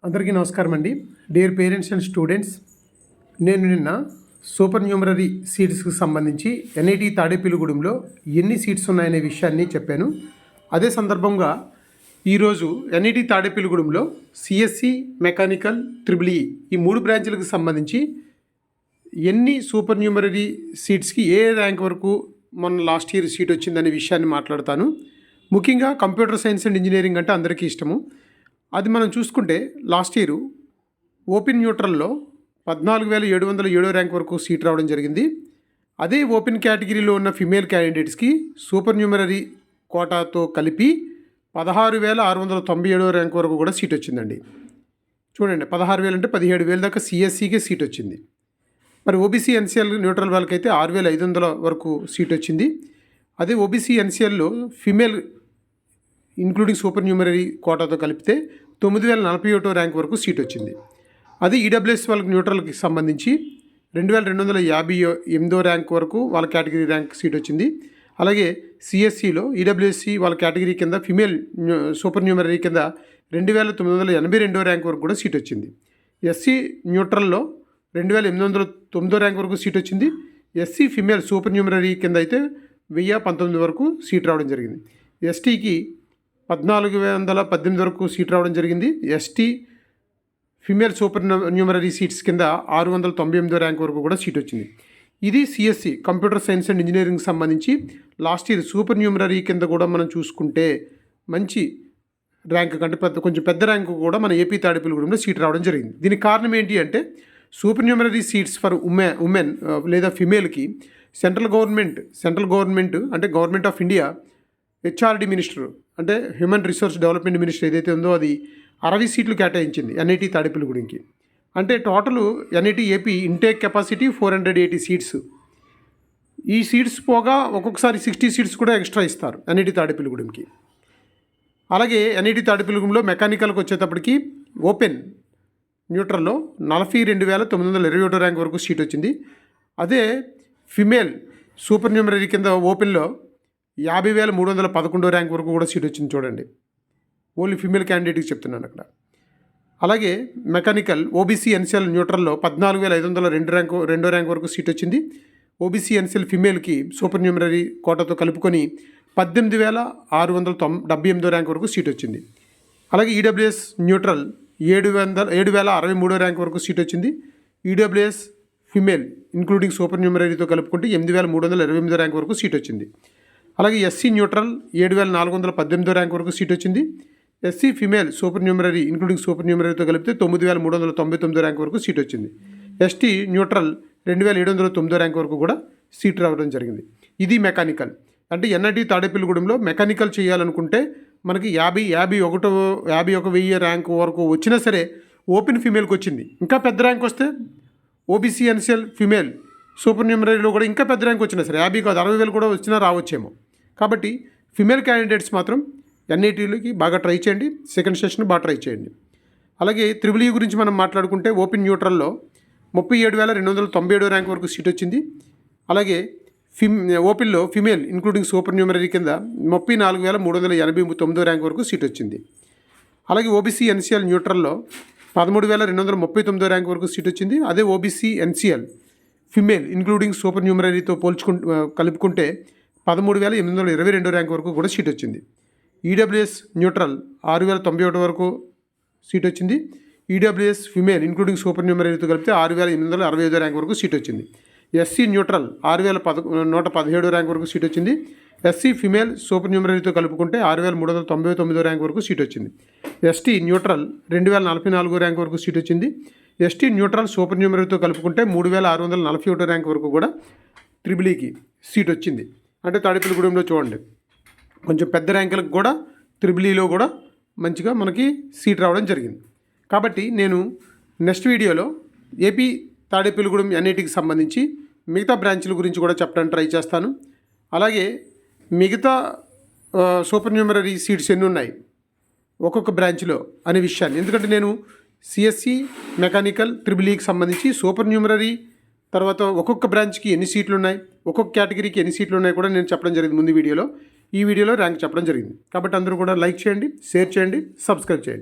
అందరికీ నమస్కారం అండి. డియర్ పేరెంట్స్ అండ్ స్టూడెంట్స్, నేను నిన్న సూపర్ న్యూమరరీ సీట్స్కి సంబంధించి ఎన్ఐటి తాడేపల్లిగూడెంలో ఎన్ని సీట్స్ ఉన్నాయనే విషయాన్ని చెప్పాను. అదే సందర్భంగా ఈరోజు ఎన్ఐటి తాడేపల్లిగూడెంలో సిఎస్సి, మెకానికల్, ట్రిపుల్ ఈ 3 బ్రాంచ్లకు సంబంధించి ఎన్ని సూపర్ న్యూమరరీ సీట్స్కి ఏ ర్యాంక్ వరకు మొన్న లాస్ట్ ఇయర్ సీట్ వచ్చిందనే విషయాన్ని మాట్లాడతాను. ముఖ్యంగా కంప్యూటర్ సైన్స్ అండ్ ఇంజనీరింగ్ అంటే అందరికీ ఇష్టము. అది మనం చూసుకుంటే లాస్ట్ ఇయర్ ఓపెన్ న్యూట్రల్లో 14,707 ర్యాంక్ వరకు సీట్ రావడం జరిగింది. అదే ఓపెన్ కేటగిరీలో ఉన్న ఫిమేల్ క్యాండిడేట్స్కి సూపర్ న్యూమరరీ కోటాతో కలిపి 16,697 ర్యాంక్ వరకు కూడా సీట్ వచ్చిందండి. చూడండి, 16,000 అంటే 17,000 దాకా సిఎస్సికే సీట్ వచ్చింది. మరి ఓబీసీ ఎన్సీఎల్ న్యూట్రల్ వాళ్ళకైతే 6,500 వరకు సీట్ వచ్చింది. అదే ఓబీసీ ఎన్సీఎల్లో ఫిమేల్ ఇంక్లూడింగ్ సూపర్ న్యూమరరీ కోటాతో కలిపితే 9,041 ర్యాంక్ వరకు సీట్ వచ్చింది. అది ఈడబ్ల్యూఎస్ వాళ్ళకి న్యూట్రల్కి సంబంధించి 2,258 ర్యాంక్ వరకు వాళ్ళ కేటగిరీ ర్యాంక్ సీట్ వచ్చింది. అలాగే సిఎస్సిలో ఈడబ్ల్యూఎస్సి వాళ్ళ కేటగిరీ కింద ఫిమేల్ సూపర్ న్యూమరరీ కింద 2,982 ర్యాంక్ వరకు కూడా సీట్ వచ్చింది. ఎస్సీ న్యూట్రల్లో 2,809 ర్యాంక్ వరకు సీట్ వచ్చింది. ఎస్సీ ఫిమేల్ సూపర్ న్యూమరరీ కింద అయితే 1,019 వరకు సీట్ రావడం జరిగింది. ఎస్టీకి 1,418 వరకు సీట్ రావడం జరిగింది. ST female supernumerary seats కింద 698 ర్యాంక్ వరకు కూడా సీట్ వచ్చింది. ఇది CSC computer science and engineering సంబంధించి లాస్ట్ ఇయర్ సూపర్ న్యూమరరీ కింద కూడా మనం చూసుకుంటే మంచి ర్యాంక్ కంటే కొంచెం పెద్ద ర్యాంకు కూడా మన ఏపీ తాడేపల్లిగూడెంలో సీట్ రావడం జరిగింది. దీనికి కారణం ఏంటి అంటే super numerary seats for women లేదా ఫిమేల్కి సెంట్రల్ గవర్నమెంట్ అంటే government of India HRD minister అంటే హ్యూమన్ రిసోర్స్ డెవలప్మెంట్ మినిస్టర్ ఏదైతే ఉందో అది 60 సీట్లు కేటాయించింది ఎన్ఐటి తాడేపల్లిగూడెంకి. అంటే total NIT AP intake capacity 480 seats. ఈ సీట్స్ పోగా ఒక్కొక్కసారి 60 సీట్స్ కూడా ఎక్స్ట్రా ఇస్తారు ఎన్ఐటి తాడేపల్లిగూడెంకి. అలాగే ఎన్ఐటి తాడేపల్లిగూడెంలో మెకానికల్కి వచ్చేటప్పటికి ఓపెన్ న్యూట్రల్లో 42,921 ర్యాంక్ వరకు సీట్ వచ్చింది. అదే ఫిమేల్ సూపర్ న్యూమరరీ కింద ఓపెన్లో 50,311 ర్యాంక్ వరకు కూడా సీట్ వచ్చింది. చూడండి, ఓన్లీ ఫిమేల్ క్యాండిడేట్కి చెప్తున్నాను అక్కడ. అలాగే మెకానికల్ ఓబీసీ ఎన్సీఎల్ న్యూట్రల్లో 14,502 ర్యాంక్ వరకు సీట్ వచ్చింది. ఓబీసీ ఎన్సీఎల్ ఫిమేల్కి సూపర్ న్యూమరరీ కోటాతో కలుపుకొని 18,678 ర్యాంక్ వరకు సీట్ వచ్చింది. అలాగే ఈడబ్ల్యూఎస్ న్యూట్రల్ 7,063 ర్యాంక్ వరకు సీట్ వచ్చింది. ఈడబ్ల్యూఎస్ ఫిమేల్ ఇంక్లూడింగ్ సూపర్ న్యూమరరీతో కలుపుకుంటే 8,328 ర్యాంక్ వరకు సీట్ వచ్చింది. అలాగే ఎస్సీ న్యూట్రల్ 7,418 ర్యాంక్ వరకు సీట్ వచ్చింది. SC female supernumerary including సూపర్ న్యూమరరీతో కలిపితే 9,399 ర్యాంక్ వరకు సీట్ వచ్చింది. ఎస్టీ న్యూట్రల్ 2,709 ర్యాంక్ వరకు కూడా సీట్ రావడం జరిగింది. ఇది మెకానికల్. అంటే ఎన్ఐటి తాడేపల్లిగూడెంలో మెకానికల్ చేయాలనుకుంటే మనకి 51,000 ర్యాంక్ వరకు వచ్చినా సరే ఓపెన్ ఫిమేల్కి వచ్చింది. ఇంకా పెద్ద ర్యాంక్ వస్తే ఓబీసీ ఎన్సీఎల్ ఫిమేల్ సూపర్ న్యూమరరీలో కూడా ఇంకా పెద్ద ర్యాంక్ వచ్చినా సరే 50 కాదు 60,000 కూడా వచ్చినా రావచ్చేమో. కాబట్టి ఫిమేల్ క్యాండిడేట్స్ మాత్రం ఎన్ఐటీలకి బాగా ట్రై చేయండి. సెకండ్ సెషన్ బాగా ట్రై చేయండి. అలాగే ట్రిపుల్ ఈ గురించి మనం మాట్లాడుకుంటే ఓపెన్ న్యూట్రల్లో 37,297 ర్యాంక్ వరకు సీట్ వచ్చింది. అలాగే ఓపెన్లో ఫిమేల్ ఇంక్లూడింగ్ సూపర్ న్యూమరరీ కింద 34,389 ర్యాంక్ వరకు సీట్ వచ్చింది. అలాగే ఓబీసీ ఎన్సీఎల్ న్యూట్రల్లో 13,239 ర్యాంక్ వరకు సీట్ వచ్చింది. అదే ఓబీసీ ఎన్సీఎల్ ఫిమేల్ ఇంక్లూడింగ్ సూపర్ న్యూమరరీతో కలుపుకుంటే 13,822 ర్యాంక్ వరకు కూడా సీట్ వచ్చింది. ఈడబ్ల్యూఎస్ న్యూట్రల్ 6,091 వరకు సీట్ వచ్చింది. ఈడబ్ల్యూఎస్ ఫిమేల్ ఇంక్లూడింగ్ సూపర్ న్యూమరరీతో కలిపితే 6,865 ర్యాంక్ వరకు సీట్ వచ్చింది. ఎస్సీ న్యూట్రల్ 6,117 ర్యాంక్ వరకు సీట్ వచ్చింది. ఎస్సీ ఫిమేల్ సూపర్ న్యూమరరీతో కలుపుకుంటే 6,399 ర్యాంక్ వరకు సీట్ వచ్చింది. ఎస్టీ న్యూట్రల్ 2,044 ర్యాంక్ వరకు సీట్ వచ్చింది. ఎస్టీ న్యూట్రల్ సూపర్ న్యూమరరీతో కలుపుకుంటే 3,641 ర్యాంక్ వరకు కూడా ట్రిపుల్ ఈకి సీట్ వచ్చింది. అంటే తాడేపల్లిగూడెంలో చూడండి, కొంచెం పెద్ద ర్యాంకులకు కూడా ట్రిపుల్ ఈలో కూడా మంచిగా మనకి సీట్ రావడం జరిగింది. కాబట్టి నేను నెక్స్ట్ వీడియోలో ఏపీ తాడేపల్లిగూడెం ఎన్ఐటికి సంబంధించి మిగతా బ్రాంచ్ల గురించి కూడా చెప్పడానికి ట్రై చేస్తాను. అలాగే మిగతా సూపర్ న్యూమరరీ సీట్స్ ఎన్ని ఉన్నాయి ఒక్కొక్క బ్రాంచ్లో అనే విషయాన్ని, ఎందుకంటే నేను సిఎస్సి, మెకానికల్, ట్రిపుల్ ఈకి సంబంధించి సూపర్ న్యూమరరీ తర్వాత ఒక్కొక్క బ్రాంచ్కి ఎన్ని సీట్లు ఉన్నాయి, ఒక్కొక్క కేటగిరీకి ఎన్ని సీట్లు ఉన్నాయి కూడా నేను చెప్పడం జరిగింది ముందు వీడియోలో. ఈ వీడియోలో ర్యాంక్ చెప్పడం జరిగింది. కాబట్టి అందరూ కూడా లైక్ చేయండి, షేర్ చేయండి, సబ్స్క్రైబ్ చేయండి.